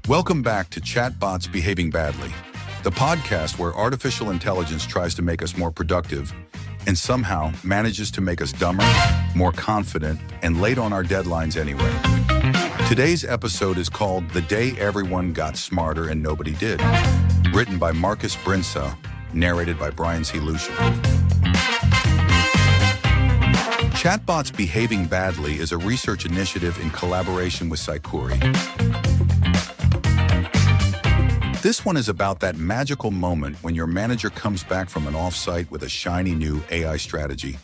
Welcome back to Chatbots Behaving Badly, the podcast where artificial intelligence tries to make us more productive and somehow manages to make us dumber, more confident, and late on our deadlines anyway. Today's episode is called The Day Everyone Got Smarter and Nobody Did, written by Markus Brinsa, narrated by Brian C. Lucian. Chatbots Behaving Badly is a research initiative in collaboration with Psychuri. This one is about that magical moment when your manager comes back from an offsite with a shiny new AI strategy,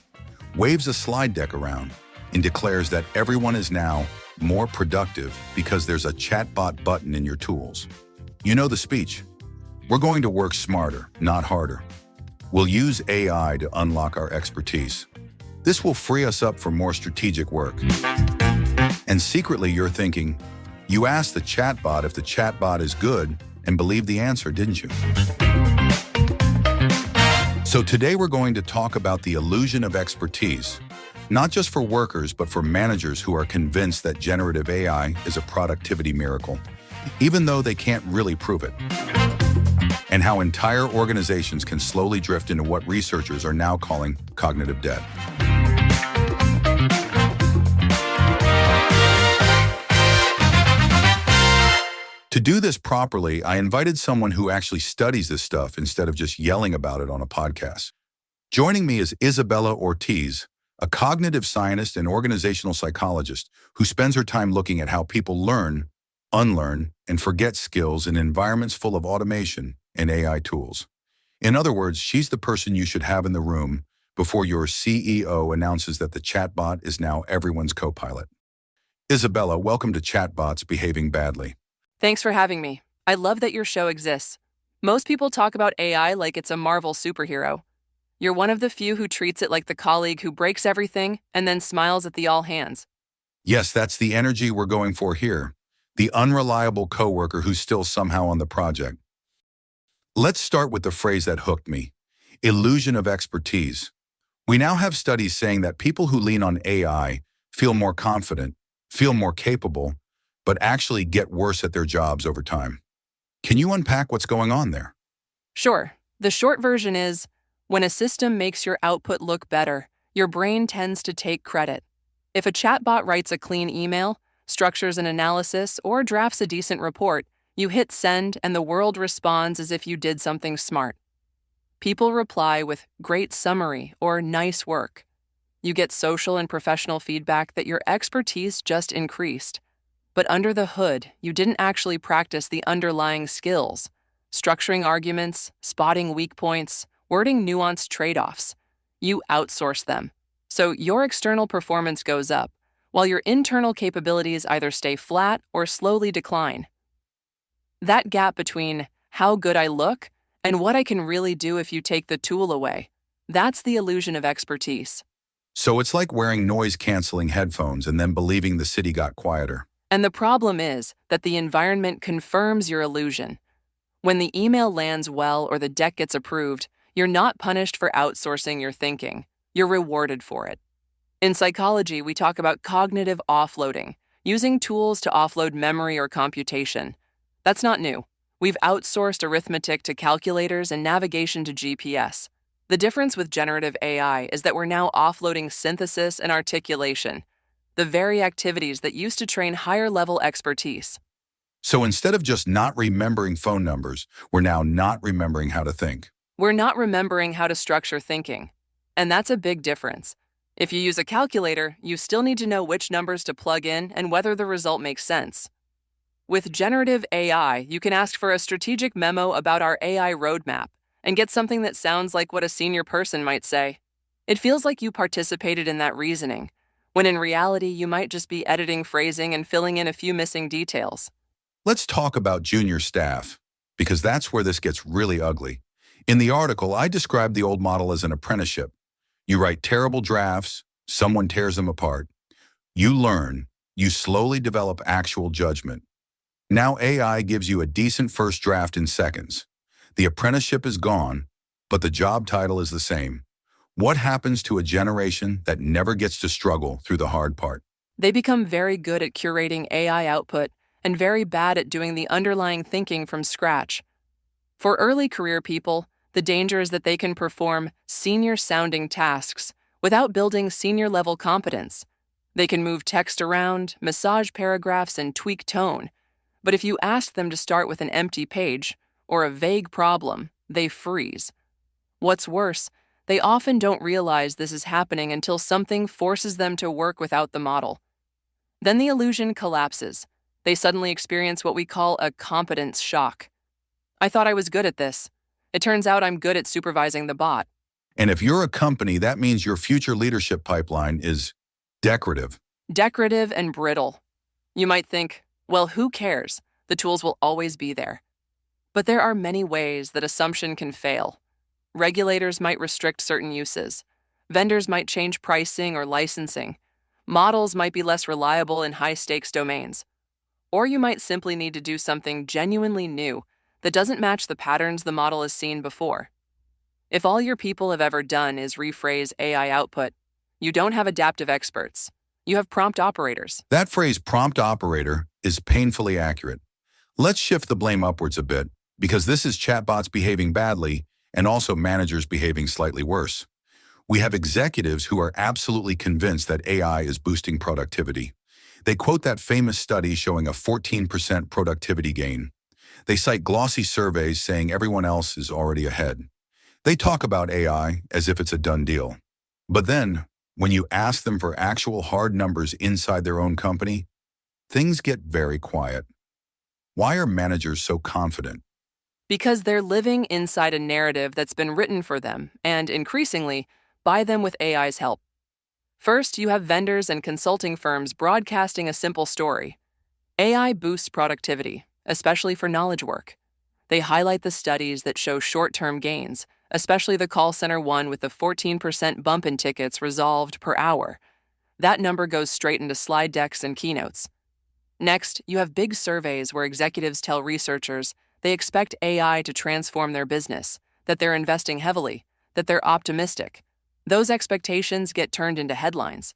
waves a slide deck around, and declares that everyone is now more productive because there's a chatbot button in your tools. You know the speech. We're going to work smarter, not harder. We'll use AI to unlock our expertise. This will free us up for more strategic work. And secretly you're thinking, you asked the chatbot if the chatbot is good and believed the answer, didn't you? So today we're going to talk about the illusion of expertise, not just for workers, but for managers who are convinced that generative AI is a productivity miracle, even though they can't really prove it. And how entire organizations can slowly drift into what researchers are now calling cognitive debt. To do this properly, I invited someone who actually studies this stuff instead of just yelling about it on a podcast. Joining me is Isabella Ortiz, a cognitive scientist and organizational psychologist who spends her time looking at how people learn, unlearn, and forget skills in environments full of automation and AI tools. In other words, she's the person you should have in the room before your CEO announces that the chatbot is now everyone's co-pilot. Isabella, welcome to Chatbots Behaving Badly. Thanks for having me. I love that your show exists. Most people talk about AI like it's a Marvel superhero. You're one of the few who treats it like the colleague who breaks everything and then smiles at the all hands. Yes, that's the energy we're going for here. The unreliable coworker who's still somehow on the project. Let's start with the phrase that hooked me, illusion of expertise. We now have studies saying that people who lean on AI feel more confident, feel more capable, but actually get worse at their jobs over time. Can you unpack what's going on there? Sure. The short version is, when a system makes your output look better, your brain tends to take credit. If a chatbot writes a clean email, structures an analysis, or drafts a decent report, you hit send and the world responds as if you did something smart. People reply with great summary or nice work. You get social and professional feedback that your expertise just increased. But under the hood, you didn't actually practice the underlying skills, structuring arguments, spotting weak points, wording nuanced trade-offs. You outsource them. So your external performance goes up, while your internal capabilities either stay flat or slowly decline. That gap between how good I look and what I can really do if you take the tool away, that's the illusion of expertise. So it's like wearing noise-canceling headphones and then believing the city got quieter. And the problem is that the environment confirms your illusion. When the email lands well or the deck gets approved, you're not punished for outsourcing your thinking. You're rewarded for it. In psychology, we talk about cognitive offloading, using tools to offload memory or computation. That's not new. We've outsourced arithmetic to calculators and navigation to GPS. The difference with generative AI is that we're now offloading synthesis and articulation, the very activities that used to train higher-level expertise. So instead of just not remembering phone numbers, we're now not remembering how to think. We're not remembering how to structure thinking. And that's a big difference. If you use a calculator, you still need to know which numbers to plug in and whether the result makes sense. With generative AI, you can ask for a strategic memo about our AI roadmap and get something that sounds like what a senior person might say. It feels like you participated in that reasoning, when in reality you might just be editing phrasing and filling in a few missing details. Let's talk about junior staff, because that's where this gets really ugly. In the article, I described the old model as an apprenticeship. You write terrible drafts, someone tears them apart. You learn, you slowly develop actual judgment. Now AI gives you a decent first draft in seconds. The apprenticeship is gone, but the job title is the same. What happens to a generation that never gets to struggle through the hard part? They become very good at curating AI output and very bad at doing the underlying thinking from scratch. For early career people, the danger is that they can perform senior-sounding tasks without building senior-level competence. They can move text around, massage paragraphs, and tweak tone. But if you ask them to start with an empty page or a vague problem, they freeze. What's worse, they often don't realize this is happening until something forces them to work without the model. Then the illusion collapses. They suddenly experience what we call a competence shock. I thought I was good at this. It turns out I'm good at supervising the bot. And if you're a company, that means your future leadership pipeline is decorative. Decorative and brittle. You might think, well, who cares? The tools will always be there. But there are many ways that assumption can fail. Regulators might restrict certain uses. Vendors might change pricing or licensing. Models might be less reliable in high-stakes domains. Or you might simply need to do something genuinely new that doesn't match the patterns the model has seen before. If all your people have ever done is rephrase AI output, you don't have adaptive experts. You have prompt operators. That phrase, prompt operator, is painfully accurate. Let's shift the blame upwards a bit, because this is chatbots behaving badly and also managers behaving slightly worse. We have executives who are absolutely convinced that AI is boosting productivity. They quote that famous study showing a 14% productivity gain. They cite glossy surveys saying everyone else is already ahead. They talk about AI as if it's a done deal. But then, when you ask them for actual hard numbers inside their own company, things get very quiet. Why are managers so confident? Because they're living inside a narrative that's been written for them and, increasingly, by them with AI's help. First, you have vendors and consulting firms broadcasting a simple story. AI boosts productivity, especially for knowledge work. They highlight the studies that show short-term gains, especially the call center one with the 14% bump in tickets resolved per hour. That number goes straight into slide decks and keynotes. Next, you have big surveys where executives tell researchers they expect AI to transform their business, that they're investing heavily, that they're optimistic. Those expectations get turned into headlines.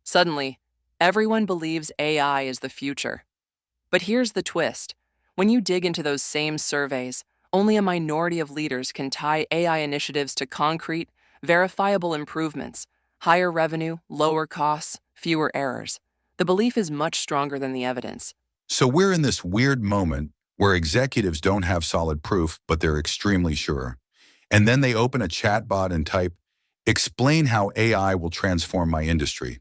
Suddenly, everyone believes AI is the future. But here's the twist. When you dig into those same surveys, only a minority of leaders can tie AI initiatives to concrete, verifiable improvements, higher revenue, lower costs, fewer errors. The belief is much stronger than the evidence. So we're in this weird moment where executives don't have solid proof, but they're extremely sure. And then they open a chatbot and type, "Explain how AI will transform my industry."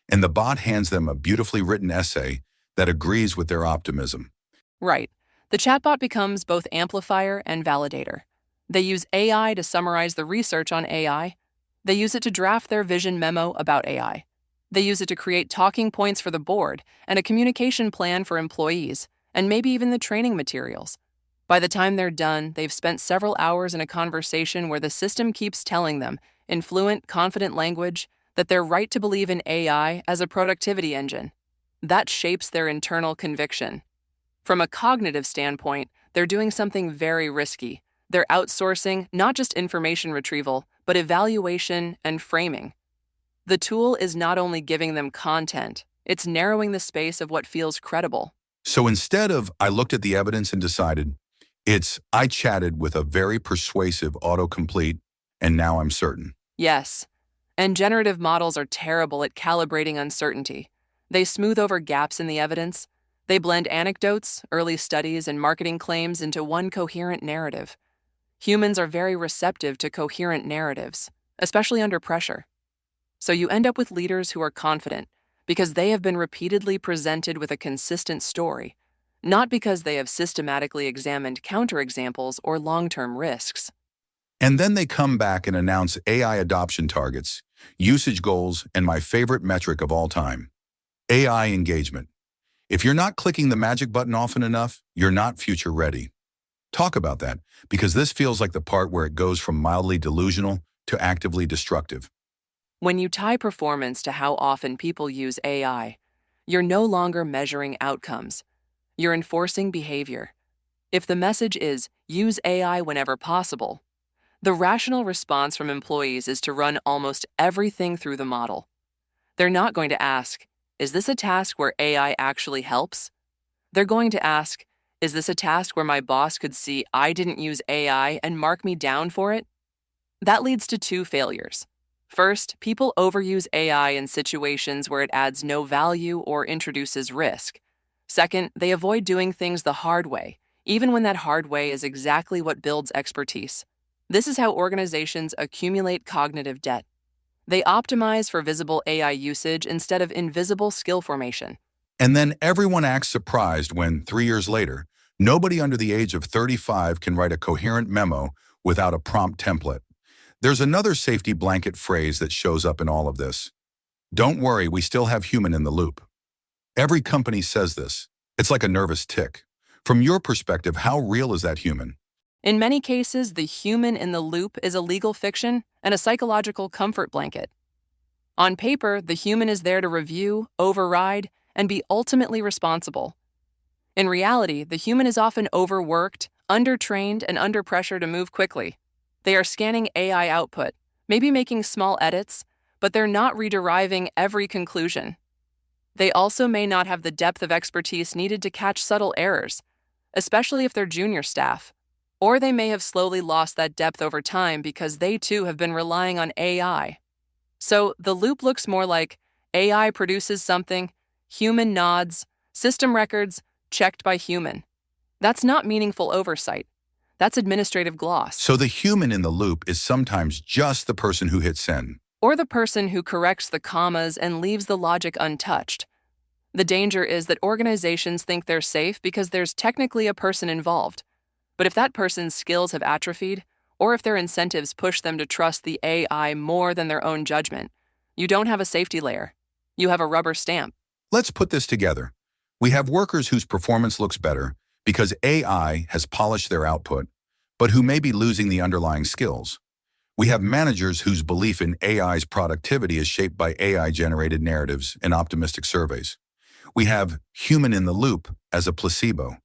And the bot hands them a beautifully written essay that agrees with their optimism. Right. The chatbot becomes both amplifier and validator. They use AI to summarize the research on AI. They use it to draft their vision memo about AI. They use it to create talking points for the board and a communication plan for employees, and maybe even the training materials. By the time they're done, they've spent several hours in a conversation where the system keeps telling them, in fluent, confident language, that they're right to believe in AI as a productivity engine. That shapes their internal conviction. From a cognitive standpoint, they're doing something very risky. They're outsourcing not just information retrieval, but evaluation and framing. The tool is not only giving them content, it's narrowing the space of what feels credible. So instead of "I looked at the evidence and decided," it's "I chatted with a very persuasive autocomplete and now I'm certain." Yes, and generative models are terrible at calibrating uncertainty. They smooth over gaps in the evidence. They blend anecdotes, early studies, and marketing claims into one coherent narrative. Humans are very receptive to coherent narratives, especially under pressure. So you end up with leaders who are confident because they have been repeatedly presented with a consistent story, not because they have systematically examined counterexamples or long-term risks. And then they come back and announce AI adoption targets, usage goals, and my favorite metric of all time, AI engagement. If you're not clicking the magic button often enough, you're not future ready. Talk about that, because this feels like the part where it goes from mildly delusional to actively destructive. When you tie performance to how often people use AI, you're no longer measuring outcomes. You're enforcing behavior. If the message is, use AI whenever possible, the rational response from employees is to run almost everything through the model. They're not going to ask, is this a task where AI actually helps? They're going to ask, is this a task where my boss could see I didn't use AI and mark me down for it? That leads to two failures. First, people overuse AI in situations where it adds no value or introduces risk. Second, they avoid doing things the hard way, even when that hard way is exactly what builds expertise. This is how organizations accumulate cognitive debt. They optimize for visible AI usage instead of invisible skill formation. And then everyone acts surprised when, 3 years later, nobody under the age of 35 can write a coherent memo without a prompt template. There's another safety blanket phrase that shows up in all of this. Don't worry, we still have human in the loop. Every company says this. It's like a nervous tick. From your perspective, how real is that human? In many cases, the human in the loop is a legal fiction and a psychological comfort blanket. On paper, the human is there to review, override, and be ultimately responsible. In reality, the human is often overworked, undertrained, and under pressure to move quickly. They are scanning AI output, maybe making small edits, but they're not rederiving every conclusion. They also may not have the depth of expertise needed to catch subtle errors, especially if they're junior staff. Or they may have slowly lost that depth over time because they too have been relying on AI. So the loop looks more like AI produces something, human nods, system records, checked by human. That's not meaningful oversight. That's administrative gloss. So the human in the loop is sometimes just the person who hit send. Or the person who corrects the commas and leaves the logic untouched. The danger is that organizations think they're safe because there's technically a person involved. But if that person's skills have atrophied, or if their incentives push them to trust the AI more than their own judgment, you don't have a safety layer. You have a rubber stamp. Let's put this together. We have workers whose performance looks better because AI has polished their output, but who may be losing the underlying skills. We have managers whose belief in AI's productivity is shaped by AI-generated narratives and optimistic surveys. We have human in the loop as a placebo.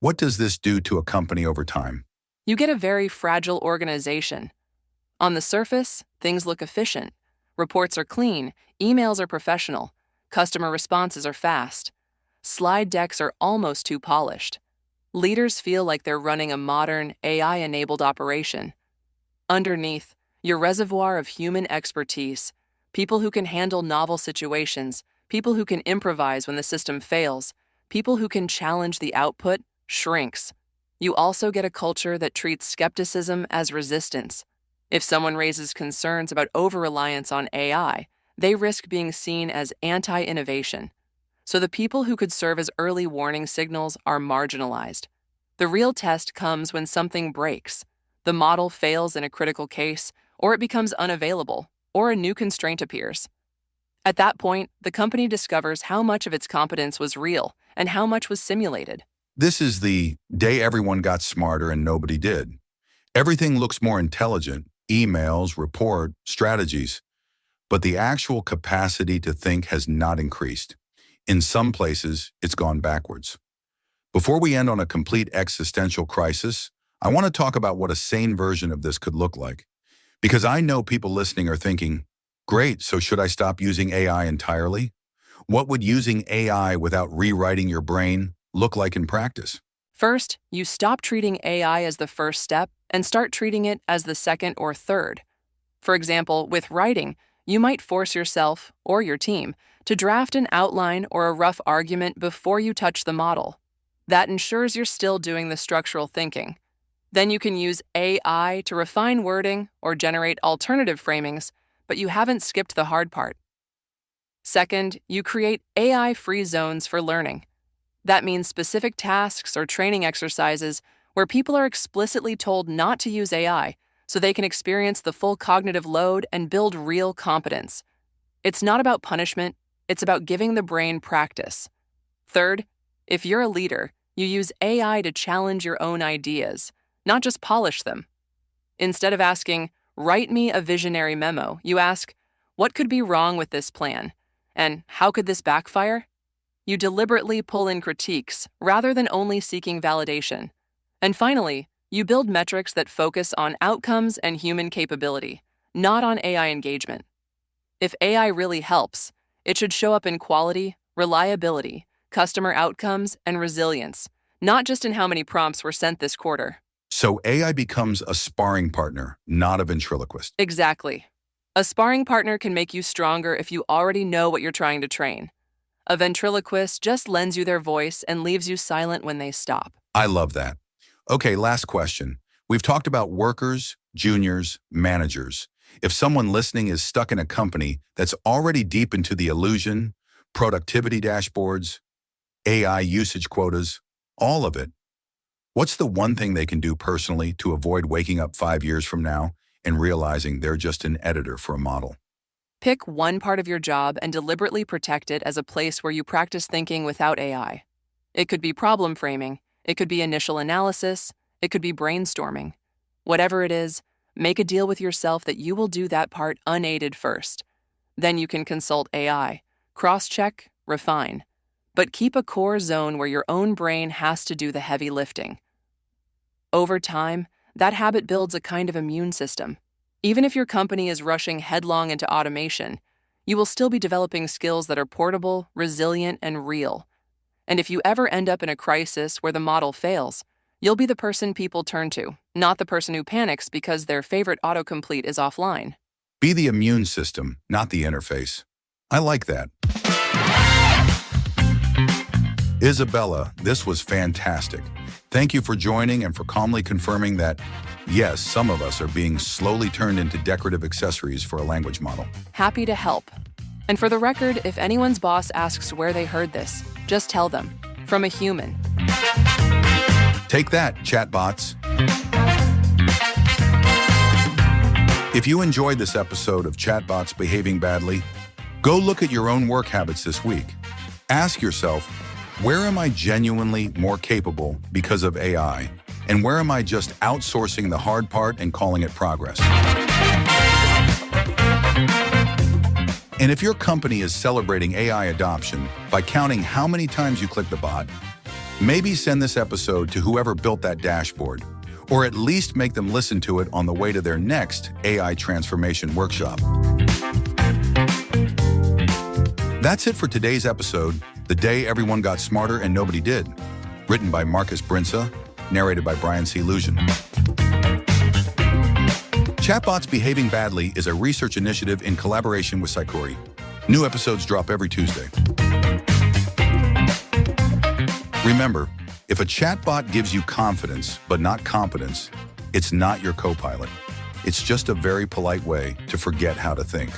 What does this do to a company over time? You get a very fragile organization. On the surface, things look efficient. Reports are clean, emails are professional, customer responses are fast. Slide decks are almost too polished. Leaders feel like they're running a modern, AI-enabled operation. Underneath, your reservoir of human expertise, people who can handle novel situations, people who can improvise when the system fails, people who can challenge the output, shrinks. You also get a culture that treats skepticism as resistance. If someone raises concerns about over-reliance on AI, they risk being seen as anti-innovation. So the people who could serve as early warning signals are marginalized. The real test comes when something breaks. The model fails in a critical case, or it becomes unavailable, or a new constraint appears. At that point, the company discovers how much of its competence was real and how much was simulated. This is the day everyone got smarter and nobody did. Everything looks more intelligent, emails, report, strategies, but the actual capacity to think has not increased. In some places, it's gone backwards. Before we end on a complete existential crisis, I want to talk about what a sane version of this could look like. Because I know people listening are thinking, great, so should I stop using AI entirely? What would using AI without rewriting your brain look like in practice? First, you stop treating AI as the first step and start treating it as the second or third. For example, with writing, you might force yourself, or your team, to draft an outline or a rough argument before you touch the model. That ensures you're still doing the structural thinking. Then you can use AI to refine wording or generate alternative framings, but you haven't skipped the hard part. Second, you create AI-free zones for learning. That means specific tasks or training exercises where people are explicitly told not to use AI so they can experience the full cognitive load and build real competence. It's not about punishment, it's about giving the brain practice. Third, if you're a leader, you use AI to challenge your own ideas, not just polish them. Instead of asking, write me a visionary memo, you ask, what could be wrong with this plan? And how could this backfire? You deliberately pull in critiques rather than only seeking validation. And finally, you build metrics that focus on outcomes and human capability, not on AI engagement. If AI really helps, it should show up in quality, reliability, customer outcomes, and resilience, not just in how many prompts were sent this quarter. So AI becomes a sparring partner, not a ventriloquist. Exactly. A sparring partner can make you stronger if you already know what you're trying to train. A ventriloquist just lends you their voice and leaves you silent when they stop. I love that. Okay, last question. We've talked about workers, juniors, managers. If someone listening is stuck in a company that's already deep into the illusion, productivity dashboards, AI usage quotas, all of it, what's the one thing they can do personally to avoid waking up 5 years from now and realizing they're just an editor for a model? Pick one part of your job and deliberately protect it as a place where you practice thinking without AI. It could be problem framing, it could be initial analysis, it could be brainstorming. Whatever it is, make a deal with yourself that you will do that part unaided first. Then you can consult AI, cross-check, refine. But keep a core zone where your own brain has to do the heavy lifting. Over time, that habit builds a kind of immune system. Even if your company is rushing headlong into automation, you will still be developing skills that are portable, resilient, and real. And if you ever end up in a crisis where the model fails, you'll be the person people turn to, not the person who panics because their favorite autocomplete is offline. Be the immune system, not the interface. I like that. Isabella, this was fantastic. Thank you for joining and for calmly confirming that, yes, some of us are being slowly turned into decorative accessories for a language model. Happy to help. And for the record, if anyone's boss asks where they heard this, just tell them, from a human. Take that, chatbots. If you enjoyed this episode of Chatbots Behaving Badly, go look at your own work habits this week. Ask yourself, where am I genuinely more capable because of AI? And where am I just outsourcing the hard part and calling it progress? And if your company is celebrating AI adoption by counting how many times you click the bot, maybe send this episode to whoever built that dashboard, or at least make them listen to it on the way to their next AI transformation workshop. That's it for today's episode, The Day Everyone Got Smarter and Nobody Did. Written by Markus Brinsa, narrated by Brian C. Lujan. Chatbots Behaving Badly is a research initiative in collaboration with Psychori. New episodes drop every Tuesday. Remember, if a chatbot gives you confidence but not competence, it's not your co-pilot. It's just a very polite way to forget how to think.